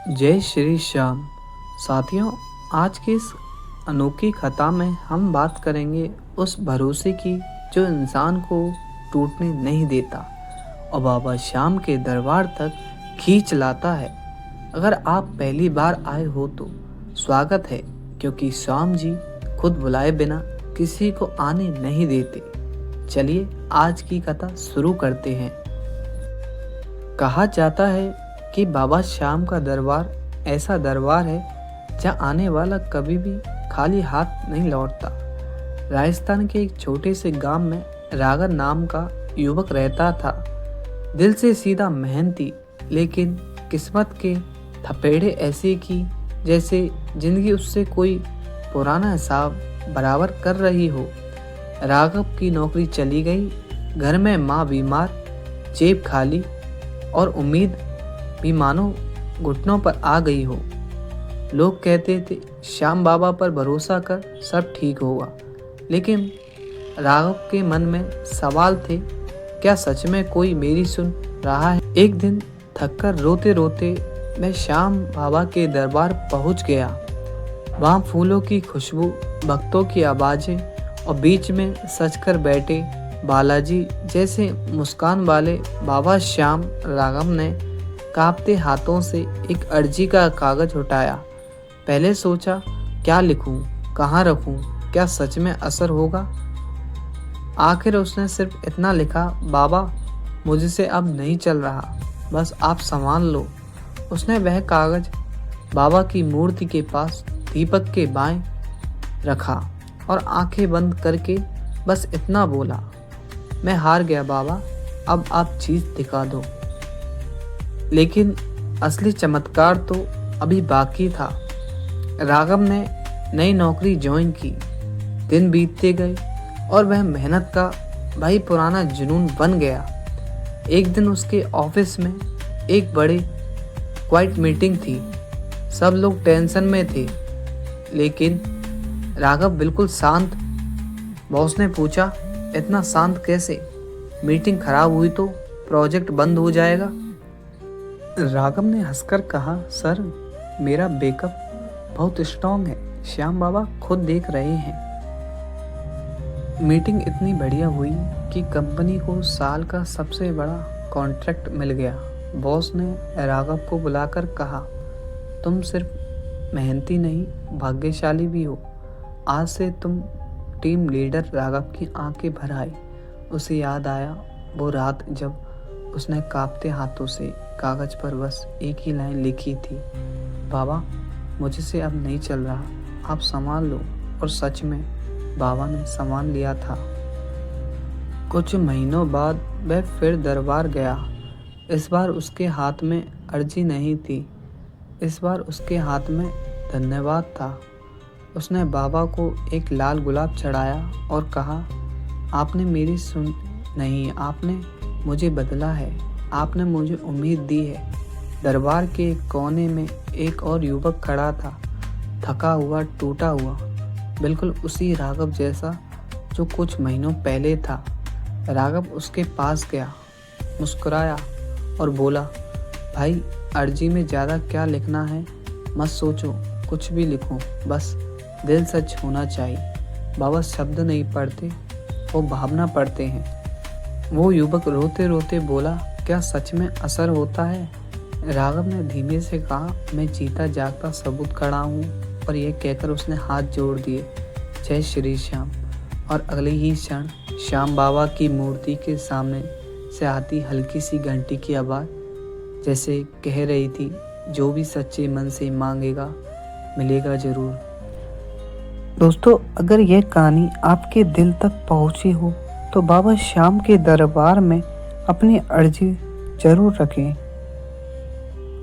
जय श्री श्याम। साथियों, आज की इस अनोखी कथा में हम बात करेंगे उस भरोसे की जो इंसान को टूटने नहीं देता और बाबा श्याम के दरबार तक खींच लाता है। अगर आप पहली बार आए हो तो स्वागत है, क्योंकि श्याम जी खुद बुलाए बिना किसी को आने नहीं देते। चलिए आज की कथा शुरू करते हैं। कहा जाता है कि बाबा श्याम का दरबार ऐसा दरबार है जहाँ आने वाला कभी भी खाली हाथ नहीं लौटता। राजस्थान के एक छोटे से गांव में राघव नाम का युवक रहता था। दिल से सीधा मेहनती, लेकिन किस्मत के थपेड़े ऐसे की जैसे जिंदगी उससे कोई पुराना हिसाब बराबर कर रही हो। राघव की नौकरी चली गई, घर में माँ बीमार, जेब खाली और उम्मीद भी मानो घुटनों पर आ गई हो। लोग कहते थे श्याम बाबा पर भरोसा कर, सब ठीक होगा। लेकिन राघव के मन में सवाल थे, क्या सच में कोई मेरी सुन रहा है? एक दिन थककर रोते रोते मैं श्याम बाबा के दरबार पहुंच गया। वहाँ फूलों की खुशबू, भक्तों की आवाजें और बीच में सजकर बैठे बालाजी जैसे मुस्कान वाले बाबा श्याम। राघव ने कांपते हाथों से एक अर्जी का कागज उठाया। पहले सोचा क्या लिखूं, कहाँ रखूं, क्या सच में असर होगा। आखिर उसने सिर्फ इतना लिखा, बाबा मुझसे अब नहीं चल रहा, बस आप संभाल लो। उसने वह कागज बाबा की मूर्ति के पास दीपक के बाएं रखा और आंखें बंद करके बस इतना बोला, मैं हार गया बाबा, अब आप चीज दिखा दो। लेकिन असली चमत्कार तो अभी बाकी था। राघव ने नई नौकरी ज्वाइन की। दिन बीतते गए और वह मेहनत का भाई पुराना जुनून बन गया। एक दिन उसके ऑफिस में एक बड़ी क्वाइट मीटिंग थी। सब लोग टेंशन में थे, लेकिन राघव बिल्कुल शांत। बॉस ने पूछा, इतना शांत कैसे? मीटिंग खराब हुई तो प्रोजेक्ट बंद हो जाएगा। राघव ने हंसकर कहा, सर मेरा बैकअप बहुत स्ट्रांग है, श्याम बाबा खुद देख रहे हैं। मीटिंग इतनी बढ़िया हुई कि कंपनी को साल का सबसे बड़ा कॉन्ट्रैक्ट मिल गया। बॉस ने राघव को बुलाकर कहा, तुम सिर्फ मेहनती नहीं, भाग्यशाली भी हो। आज से तुम टीम लीडर। राघव की आंखें भर आई। उसे याद आया वो रात जब उसने कांपते हाथों से कागज पर बस एक ही लाइन लिखी थी, बाबा मुझसे अब नहीं चल रहा, आप संभाल लो। और सच में बाबा ने संभाल लिया था। कुछ महीनों बाद वह फिर दरबार गया। इस बार उसके हाथ में अर्जी नहीं थी, इस बार उसके हाथ में धन्यवाद था। उसने बाबा को एक लाल गुलाब चढ़ाया और कहा, आपने मेरी सुन नहीं, आपने मुझे बदला है, आपने मुझे उम्मीद दी है। दरबार के एक कोने में एक और युवक खड़ा था, थका हुआ, टूटा हुआ, बिल्कुल उसी राघव जैसा जो कुछ महीनों पहले था। राघव उसके पास गया, मुस्कुराया और बोला, भाई अर्जी में ज़्यादा क्या लिखना है, मत सोचो, कुछ भी लिखो, बस दिल सच होना चाहिए। बाबा शब्द नहीं पढ़ते, वो भावना पढ़ते हैं। वो युवक रोते रोते बोला, क्या सच में असर होता है? राघव ने धीमे से कहा, मैं जीता जागता सबूत खड़ा हूँ। और यह कहकर उसने हाथ जोड़ दिए, जय श्री श्याम। और अगले ही क्षण श्याम बाबा की मूर्ति के सामने से आती हल्की सी घंटी की आवाज़ जैसे कह रही थी, जो भी सच्चे मन से मांगेगा मिलेगा जरूर। दोस्तों, अगर यह कहानी आपके दिल तक पहुंची हो तो बाबा श्याम के दरबार में अपनी अर्जी जरूर रखें।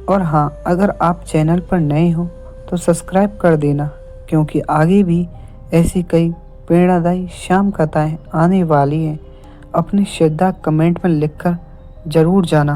और हाँ, अगर आप चैनल पर नए हो तो सब्सक्राइब कर देना, क्योंकि आगे भी ऐसी कई प्रेरणादायी श्याम कथाएं आने वाली हैं। अपनी श्रद्धा कमेंट में लिखकर जरूर जाना।